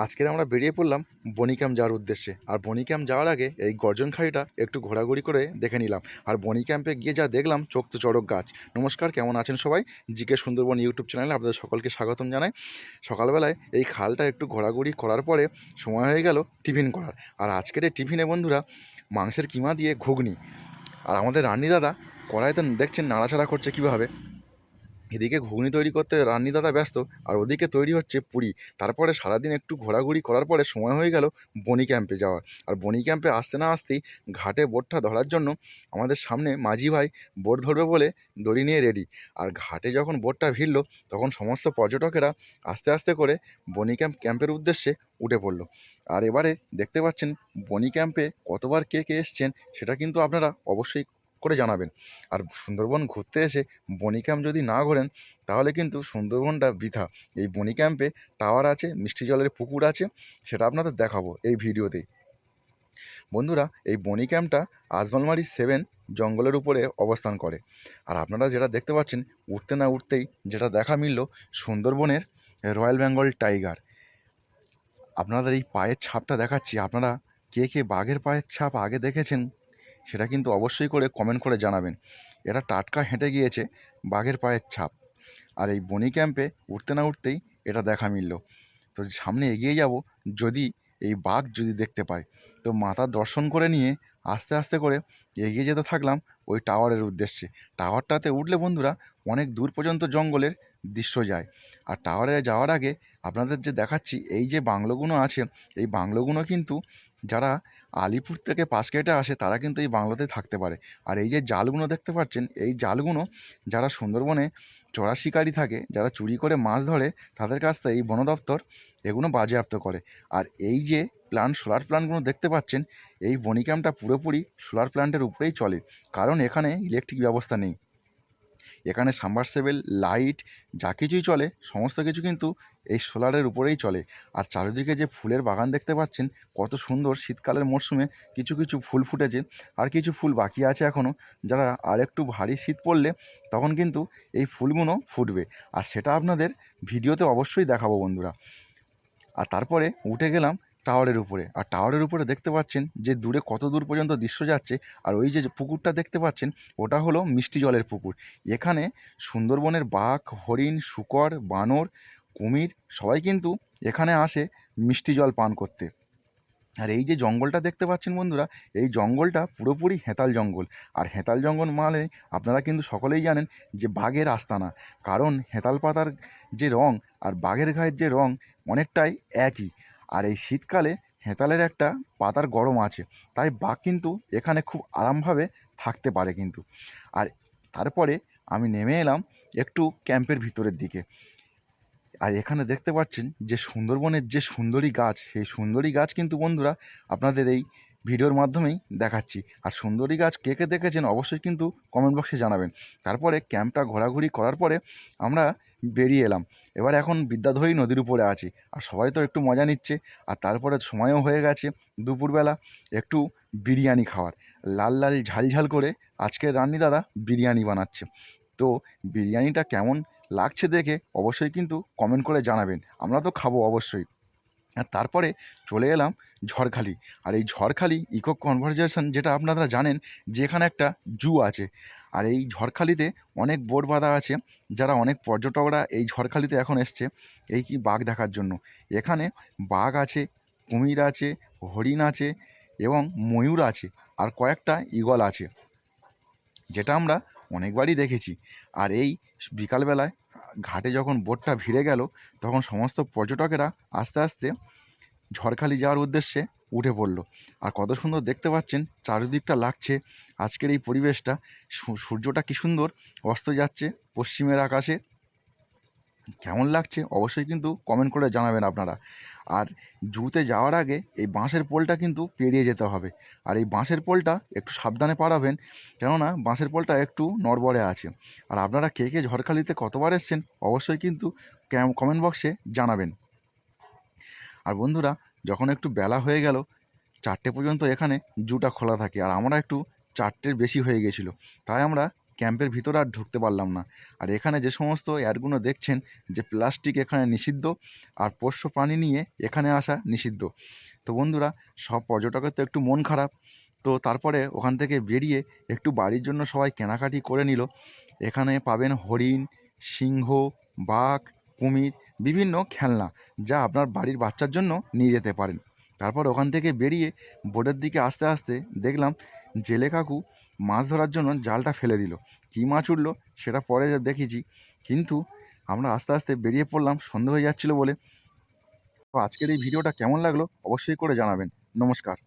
আজকের আমরা বেরিয়ে পড়লাম বনি ক্যাম্প যাওয়ার উদ্দেশ্যে। আর বনি ক্যাম্প যাওয়ার আগে এই গর্জন খাড়িটা একটু ঘোরাঘুরি করে দেখে নিলাম। আর বনি ক্যাম্পে গিয়ে যা দেখলাম চোখ তো চড়ক গাছ। নমস্কার, কেমন আছেন সবাই? জিকে সুন্দরবন ইউটিউব চ্যানেলে আপনাদের সকলকে স্বাগতম জানাই। সকালবেলায় এই খালটা একটু ঘোরাঘুরি করার পরে সময় হয়ে গেল টিফিন করার। আর আজকের এই টিফিনে বন্ধুরা মাংসের কিমা দিয়ে ঘুগনি। আর আমাদের রান্নি দাদা কড়াইতে দেখছেন নাড়াচাড়া করছে কীভাবে। এদিকে ঘুগনি তৈরি করতে রান্নি দাদা ব্যস্ত, আর ওদিকে তৈরি হচ্ছে পুরি। তারপরে সারাদিন একটু ঘোরাঘুরি করার পরে সময় হয়ে গেল বনি ক্যাম্পে যাওয়ার। আর বনি ক্যাম্পে আসতে না আসতেই ঘাটে বোটটা ধরার জন্য আমাদের সামনে মাঝি ভাই বোট ধরবে বলে দড়ি নিয়ে রেডি। আর ঘাটে যখন বোটটা ভিড়ল তখন সমস্ত পর্যটকেরা আস্তে আস্তে করে বনি ক্যাম্পের উদ্দেশ্যে উঠে পড়ল। আর এবারে দেখতে পাচ্ছেন বনি ক্যাম্পে কতবার কে কে এসছেন সেটা কিন্তু আপনারা অবশ্যই করে জানাবেন। আর সুন্দরবন ঘুরতে এসে বনি ক্যাম্প যদি না ঘোরেন তাহলে কিন্তু সুন্দরবনটা বৃথা। এই বনি ক্যাম্পে টাওয়ার আছে, মিষ্টি জলের পুকুর আছে, সেটা আপনাদের দেখাবো এই ভিডিওতেই। বন্ধুরা, এই বনি ক্যাম্পটা আজমলমারি 7 জঙ্গলের উপরে অবস্থান করে। আর আপনারা যেটা দেখতে পাচ্ছেন, উঠতে না উঠতেই যেটা দেখা মিলল সুন্দরবনের রয়্যাল বেঙ্গল টাইগার। আপনাদের এই পায়ের ছাপটা দেখাচ্ছি, আপনারা কে কে বাঘের পায়ের ছাপ আগে দেখেছেন সেটা কিন্তু অবশ্যই করে কমেন্ট করে জানাবেন। এটা টাটকা হেঁটে গিয়েছে বাঘের পায়ের ছাপ। আর এই বনি ক্যাম্পে উঠতে না উঠতেই এটা দেখা মিলল। তো সামনে এগিয়ে যাব, যদি এই বাঘ যদি দেখতে পাই তো মাতার দর্শন করে নিয়ে আস্তে আস্তে করে এগিয়ে যেতে থাকলাম ওই টাওয়ারের উদ্দেশ্যে। টাওয়ারটাতে উঠলে বন্ধুরা অনেক দূর পর্যন্ত জঙ্গলের দৃশ্য যায়। আর টাওয়ারে যাওয়ার আগে আপনাদের যে দেখাচ্ছি এই যে বাংলোগুলো আছে, এই বাংলোগুলো কিন্তু যারা আলিপুর থেকে পাশ কেটে আসে তারা কিন্তু এই বাংলোতে থাকতে পারে। আর এই যে জালগুলো দেখতে পাচ্ছেন, এই জালগুলো যারা সুন্দরবনে চোরা শিকারি থাকে, যারা চুরি করে মাছ ধরে, তাদের কাছ থেকে এই বন দপ্তর এগুলো বাজেয়াপ্ত করে। আর এই যে সোলার প্ল্যান্টগুলো দেখতে পাচ্ছেন, এই বনি ক্যাম্পটা পুরোপুরি সোলার প্ল্যান্টের উপরেই চলে, কারণ এখানে ইলেকট্রিক ব্যবস্থা নেই। এখানে সাবমার্সিবল, লাইট যা কিছুই চলে সমস্ত কিছু কিন্তু এই সোলারের উপরেই চলে। আর চারিদিকে যে ফুলের বাগান দেখতে পাচ্ছেন কত সুন্দর, শীতকালের মরশুমে কিছু কিছু ফুল ফুটেছে, আর কিছু ফুল বাকি আছে এখনও, যারা আর একটু ভারী শীত পড়লে তখন কিন্তু এই ফুলগুলো ফুটবে। আর সেটা আপনাদের ভিডিওতে অবশ্যই দেখাবো বন্ধুরা। আর তারপরে উঠে গেলাম টাওয়ারের উপরে। আর টাওয়ারের উপরে দেখতে পাচ্ছেন যে দূরে কত দূর পর্যন্ত দৃশ্য যাচ্ছে। আর ওই যে পুকুরটা দেখতে পাচ্ছেন ওটা হলো মিষ্টি জলের পুকুর। এখানে সুন্দরবনের বাঘ, হরিণ, শূকর, বানর, কুমির সবাই কিন্তু এখানে আসে মিষ্টি জল পান করতে। আর এই যে জঙ্গলটা দেখতে পাচ্ছেন বন্ধুরা, এই জঙ্গলটা পুরোপুরি হেঁতাল জঙ্গল। আর হেঁতাল জঙ্গল মানে আপনারা কিন্তু সকলেই জানেন যে বাঘের আস্তানা। কারণ হেঁতাল পাতার যে রং আর বাঘের গায়ের যে রং অনেকটাই একই। আর এই শীতকালে হেঁতালের একটা পাতার গরম আছে, তাই বাঘ কিন্তু এখানে খুব আরামভাবে থাকতে পারে কিন্তু। আর তারপরে আমি নেমে এলাম একটু ক্যাম্পের ভিতরের দিকে। আর এখানে দেখতে পাচ্ছেন যে সুন্দরবনের যে সুন্দরী গাছ, সেই সুন্দরী গাছ কিন্তু বন্ধুরা আপনাদের এই ভিডিওর মাধ্যমেই দেখাচ্ছি। আর সুন্দরী গাছ কে কে দেখেছেন অবশ্যই কিন্তু কমেন্ট বক্সে জানাবেন। তারপরে ক্যাম্পটা ঘোরাঘুরি করার পরে আমরা বেরিয়ে এলাম। এবার এখন বিদ্যাধরী নদীর উপরে আছি, আর সবাই তো একটু মজা নিচ্ছে। আর তারপরে সময়ও হয়ে গেছে দুপুরবেলা একটু বিরিয়ানি খাওয়ার। লাল লাল ঝাল ঝাল করে আজকের রান্নি দাদা বিরিয়ানি বানাচ্ছে। তো বিরিয়ানিটা কেমন লাগছে দেখে অবশ্যই কিন্তু কমেন্ট করে জানাবেন, আমরা তো খাবো অবশ্যই। আর তারপরে চলে এলাম ঝড়খালি। আর এই ঝড়খালি ইকো কনভারজেশন, যেটা আপনারা জানেন যে এখানে একটা জু আছে। আর এই ঝড়খালিতে অনেক বোট বাঁধা আছে, যারা অনেক পর্যটকরা এই ঝড়খালিতে এখন এসছে এই কি বাঘ দেখার জন্য। এখানে বাঘ আছে, কুমির আছে, হরিণ আছে এবং ময়ূর আছে, আর কয়েকটা ঈগল আছে, যেটা আমরা অনেকবারই দেখেছি। আর এই বিকালবেলায় ঘাটে যখন বোটটা ভিড়ে গেল তখন সমস্ত পর্যটকেরা আস্তে আস্তে ঝড়খালি যাওয়ার উদ্দেশ্যে উঠে পড়ল। আর কত সুন্দর দেখতে পাচ্ছেন চারিদিকটা লাগছে আজকের এই পরিবেশটা। সূর্যটা কী সুন্দর অস্ত যাচ্ছে পশ্চিমের আকাশে, কেমন লাগছে অবশ্যই কিন্তু কমেন্ট করে জানাবেন আপনারা। আর জুতে যাওয়ার আগে এই বাঁশের পোলটা কিন্তু পেরিয়ে যেতে হবে। আর এই বাঁশের পোলটা একটু সাবধানে পারাবেন, কেননা বাঁশের পোলটা একটু নড়বড়ে আছে। আর আপনারা কে কে ঝড়খালিতে কতবার এসছেন অবশ্যই কিন্তু কমেন্ট বক্সে জানাবেন। আর বন্ধুরা, যখন একটু বেলা হয়ে গেল 4টে পর্যন্ত এখানে জুটা খোলা থাকে, আর আমরা একটু 4টের বেশি হয়ে গেছিলো, তাই আমরা ক্যাম্পের ভিতরে আর ঢুকতে পারলাম না। আর এখানে যে সমস্ত অ্যাডগুলো দেখছেন যে প্লাস্টিক এখানে নিষিদ্ধ আর পোষ্য প্রাণী নিয়ে এখানে আসা নিষিদ্ধ। তো বন্ধুরা, সব পর্যটকের তো একটু মন খারাপ। তো তারপরে ওখান থেকে বেরিয়ে একটু বাড়ির জন্য সবাই কেনাকাটি করে নিল। এখানে পাবেন হরিণ, সিংহ, বাঘ, কুমির, বিভিন্ন খেলনা, যা আপনার বাড়ির বাচ্চার জন্য নিয়ে যেতে পারেন। তারপর ওখান থেকে বেরিয়ে বোটের দিকে আস্তে আস্তে দেখলাম জেলে কাকু মাছ ধরার জন্য জালটা ফেলে দিল। কী মাছ উঠলো সেটা পরে দেখেছি, কিন্তু আমরা আস্তে আস্তে বেরিয়ে পড়লাম সন্ধে হয়ে যাচ্ছিলো বলে। তো আজকের এই ভিডিওটা কেমন লাগলো অবশ্যই করে জানাবেন। নমস্কার।